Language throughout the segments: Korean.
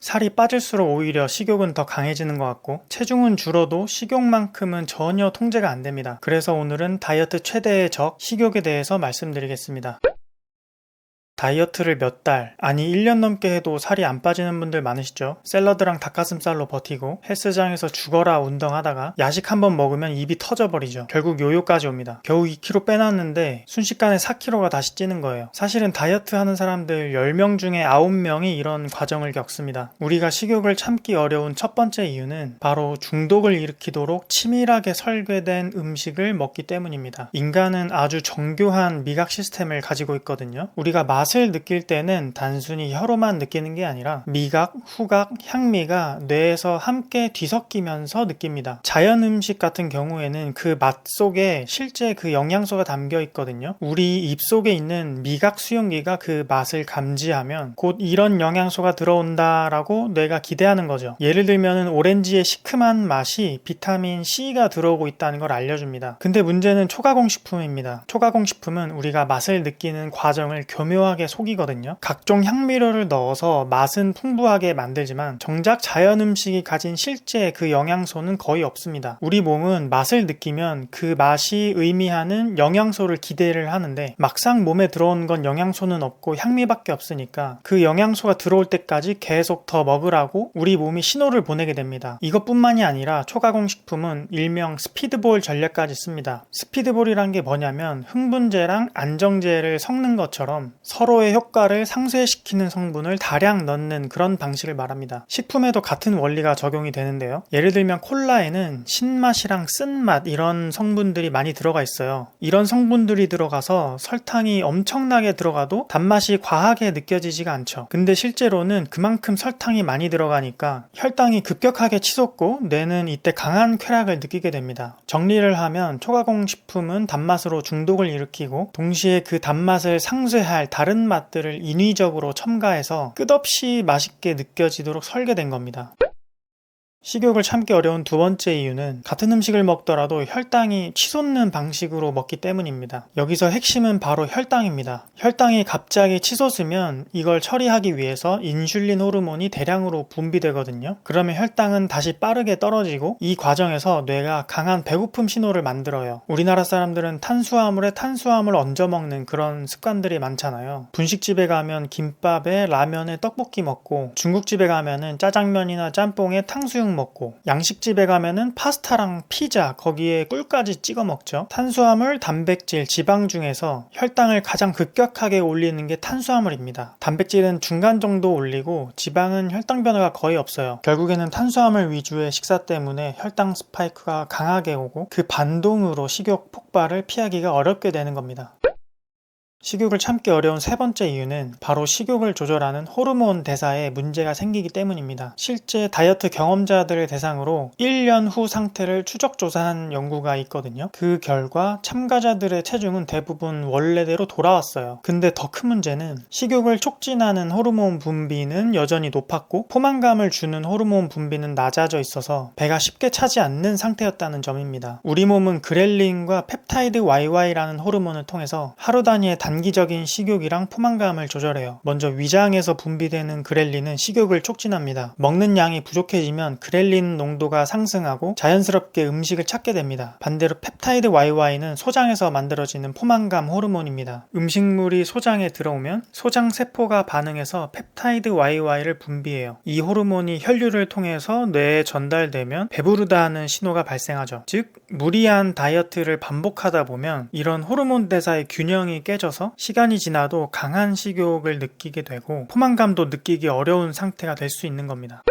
살이 빠질수록 오히려 식욕은 더 강해지는 것 같고 체중은 줄어도 식욕만큼은 전혀 통제가 안 됩니다. 그래서 오늘은 다이어트 최대의 적, 식욕에 대해서 말씀드리겠습니다. 다이어트를 몇 달, 아니 1년 넘게 해도 살이 안 빠지는 분들 많으시죠? 샐러드랑 닭가슴살로 버티고 헬스장에서 죽어라 운동하다가 야식 한번 먹으면 입이 터져버리죠. 결국 요요까지 옵니다. 겨우 2kg 빼놨는데 순식간에 4kg가 다시 찌는 거예요. 사실은 다이어트 하는 사람들 10명 중에 9명이 이런 과정을 겪습니다. 우리가 식욕을 참기 어려운 첫 번째 이유는 바로 중독을 일으키도록 치밀하게 설계된 음식을 먹기 때문입니다. 인간은 아주 정교한 미각 시스템을 가지고 있거든요. 우리가 맛을 느낄 때는 단순히 혀로만 느끼는 게 아니라 미각, 후각, 향미가 뇌에서 함께 뒤섞이면서 느낍니다. 자연 음식 같은 경우에는 그 맛 속에 실제 그 영양소가 담겨 있거든요. 우리 입속에 있는 미각 수용기가 그 맛을 감지하면 곧 이런 영양소가 들어온다라고 뇌가 기대하는 거죠. 예를 들면 오렌지의 시큼한 맛이 비타민 C가 들어오고 있다는 걸 알려줍니다. 근데 문제는 초가공식품입니다. 초가공식품은 우리가 맛을 느끼는 과정을 교묘하게 속이거든요. 각종 향미료를 넣어서 맛은 풍부하게 만들지만 정작 자연 음식이 가진 실제 그 영양소는 거의 없습니다. 우리 몸은 맛을 느끼면 그 맛이 의미하는 영양소를 기대를 하는데 막상 몸에 들어온 건 영양소는 없고 향미밖에 없으니까 그 영양소가 들어올 때까지 계속 더 먹으라고 우리 몸이 신호를 보내게 됩니다. 이것뿐만이 아니라 초가공식품은 일명 스피드볼 전략까지 씁니다. 스피드볼이란 게 뭐냐면 흥분제랑 안정제를 섞는 것처럼 서로의 효과를 상쇄시키는 성분을 다량 넣는 그런 방식을 말합니다. 식품에도 같은 원리가 적용이 되는데요. 예를 들면 콜라에는 신맛이랑 쓴맛 이런 성분들이 많이 들어가 있어요. 이런 성분들이 들어가서 설탕이 엄청나게 들어가도 단맛이 과하게 느껴지지가 않죠. 근데 실제로는 그만큼 설탕이 많이 들어가니까 혈당이 급격하게 치솟고 뇌는 이때 강한 쾌락을 느끼게 됩니다. 정리를 하면 초가공식품은 단맛으로 중독을 일으키고 동시에 그 단맛을 상쇄할 다른 맛들을 인위적으로 첨가해서 끝없이 맛있게 느껴지도록 설계된 겁니다. 식욕을 참기 어려운 두 번째 이유는 같은 음식을 먹더라도 혈당이 치솟는 방식으로 먹기 때문입니다. 여기서 핵심은 바로 혈당입니다. 혈당이 갑자기 치솟으면 이걸 처리하기 위해서 인슐린 호르몬이 대량으로 분비되거든요. 그러면 혈당은 다시 빠르게 떨어지고 이 과정에서 뇌가 강한 배고픔 신호를 만들어요. 우리나라 사람들은 탄수화물에 탄수화물 얹어 먹는 그런 습관들이 많잖아요. 분식집에 가면 김밥에 라면에 떡볶이 먹고 중국집에 가면은 짜장면이나 짬뽕에 탕수육 먹고 양식집에 가면은 파스타랑 피자 거기에 꿀까지 찍어 먹죠. 탄수화물, 단백질, 지방 중에서 혈당을 가장 급격하게 올리는 게 탄수화물입니다. 단백질은 중간 정도 올리고 지방은 혈당 변화가 거의 없어요. 결국에는 탄수화물 위주의 식사 때문에 혈당 스파이크가 강하게 오고 그 반동으로 식욕 폭발을 피하기가 어렵게 되는 겁니다. 식욕을 참기 어려운 세 번째 이유는 바로 식욕을 조절하는 호르몬 대사에 문제가 생기기 때문입니다. 실제 다이어트 경험자들을 대상으로 1년 후 상태를 추적 조사한 연구가 있거든요. 그 결과 참가자들의 체중은 대부분 원래대로 돌아왔어요. 근데 더 큰 문제는 식욕을 촉진하는 호르몬 분비는 여전히 높았고 포만감을 주는 호르몬 분비는 낮아져 있어서 배가 쉽게 차지 않는 상태였다는 점입니다. 우리 몸은 그렐린과 펩타이드 YY라는 호르몬을 통해서 하루 단위의 단기적인 식욕이랑 포만감을 조절해요. 먼저 위장에서 분비되는 그렐린은 식욕을 촉진합니다. 먹는 양이 부족해지면 그렐린 농도가 상승하고 자연스럽게 음식을 찾게 됩니다. 반대로 펩타이드 YY는 소장에서 만들어지는 포만감 호르몬입니다. 음식물이 소장에 들어오면 소장 세포가 반응해서 펩타이드 YY를 분비해요. 이 호르몬이 혈류를 통해서 뇌에 전달되면 배부르다 하는 신호가 발생하죠. 즉 무리한 다이어트를 반복하다 보면 이런 호르몬 대사의 균형이 깨져서 시간이 지나도 강한 식욕을 느끼게 되고 포만감도 느끼기 어려운 상태가 될 수 있는 겁니다.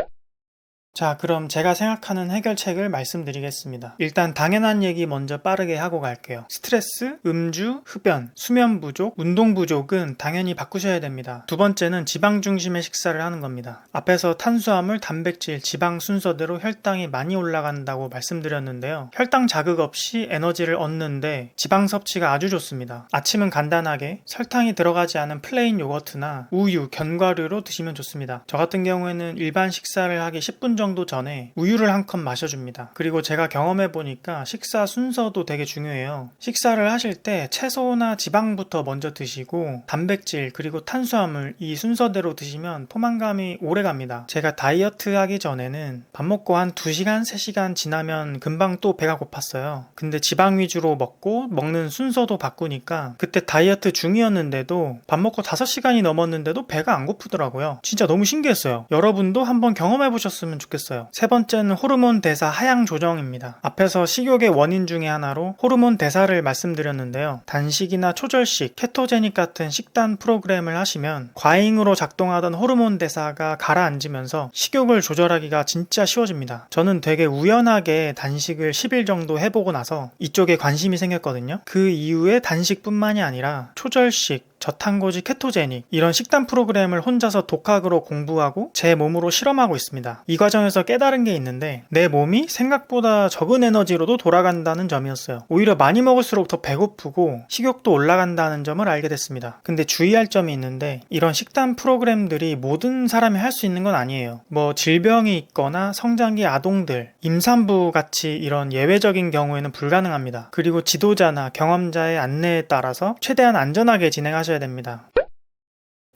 자, 그럼 제가 생각하는 해결책을 말씀드리겠습니다. 일단 당연한 얘기 먼저 빠르게 하고 갈게요. 스트레스, 음주, 흡연, 수면 부족, 운동 부족은 당연히 바꾸셔야 됩니다. 두 번째는 지방 중심의 식사를 하는 겁니다. 앞에서 탄수화물, 단백질, 지방 순서대로 혈당이 많이 올라간다고 말씀드렸는데요. 혈당 자극 없이 에너지를 얻는데 지방 섭취가 아주 좋습니다. 아침은 간단하게 설탕이 들어가지 않은 플레인 요거트나 우유, 견과류로 드시면 좋습니다. 저 같은 경우에는 일반 식사를 하기 10분 정도 정도 전에 우유를 한 컵 마셔줍니다. 그리고 제가 경험해보니까 식사 순서도 되게 중요해요. 식사를 하실 때 채소나 지방부터 먼저 드시고 단백질 그리고 탄수화물 이 순서대로 드시면 포만감이 오래 갑니다. 제가 다이어트 하기 전에는 밥 먹고 한 2시간, 3시간 지나면 금방 또 배가 고팠어요. 근데 지방 위주로 먹고 먹는 순서도 바꾸니까 그때 다이어트 중이었는데도 밥 먹고 5시간이 넘었는데도 배가 안 고프더라고요. 진짜 너무 신기했어요. 여러분도 한번 경험해보셨으면 좋겠어요. 세 번째는 호르몬 대사 하향 조정입니다. 앞에서 식욕의 원인 중에 하나로 호르몬 대사를 말씀드렸는데요. 단식이나 초절식, 케토제닉 같은 식단 프로그램을 하시면 과잉으로 작동하던 호르몬 대사가 가라앉으면서 식욕을 조절하기가 진짜 쉬워집니다. 저는 되게 우연하게 단식을 10일 정도 해보고 나서 이쪽에 관심이 생겼거든요. 그 이후에 단식뿐만이 아니라 초절식, 저탄고지 케토제닉 이런 식단 프로그램을 혼자서 독학으로 공부하고 제 몸으로 실험하고 있습니다. 이 과정에서 깨달은 게 있는데 내 몸이 생각보다 적은 에너지로도 돌아간다는 점이었어요. 오히려 많이 먹을수록 더 배고프고 식욕도 올라간다는 점을 알게 됐습니다. 근데 주의할 점이 있는데 이런 식단 프로그램들이 모든 사람이 할 수 있는 건 아니에요. 뭐 질병이 있거나 성장기 아동들, 임산부 같이 이런 예외적인 경우에는 불가능합니다. 그리고 지도자나 경험자의 안내에 따라서 최대한 안전하게 진행하셔야 됩니다.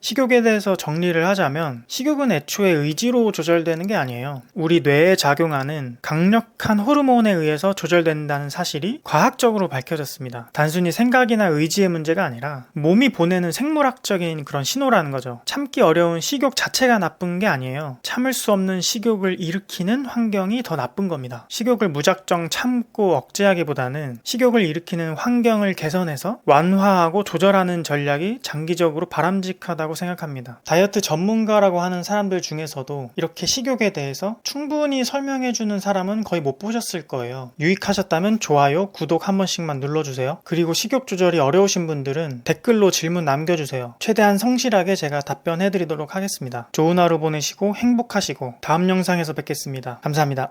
식욕에 대해서 정리를 하자면 식욕은 애초에 의지로 조절되는 게 아니에요. 우리 뇌에 작용하는 강력한 호르몬에 의해서 조절된다는 사실이 과학적으로 밝혀졌습니다. 단순히 생각이나 의지의 문제가 아니라 몸이 보내는 생물학적인 그런 신호라는 거죠. 참기 어려운 식욕 자체가 나쁜 게 아니에요. 참을 수 없는 식욕을 일으키는 환경이 더 나쁜 겁니다. 식욕을 무작정 참고 억제하기보다는 식욕을 일으키는 환경을 개선해서 완화하고 조절하는 전략이 장기적으로 바람직하다고 생각합니다. 다이어트 전문가라고 하는 사람들 중에서도 이렇게 식욕에 대해서 충분히 설명해주는 사람은 거의 못 보셨을 거예요. 유익하셨다면 좋아요, 구독 한 번씩만 눌러주세요. 그리고 식욕 조절이 어려우신 분들은 댓글로 질문 남겨주세요. 최대한 성실하게 제가 답변해드리도록 하겠습니다. 좋은 하루 보내시고 행복하시고 다음 영상에서 뵙겠습니다. 감사합니다.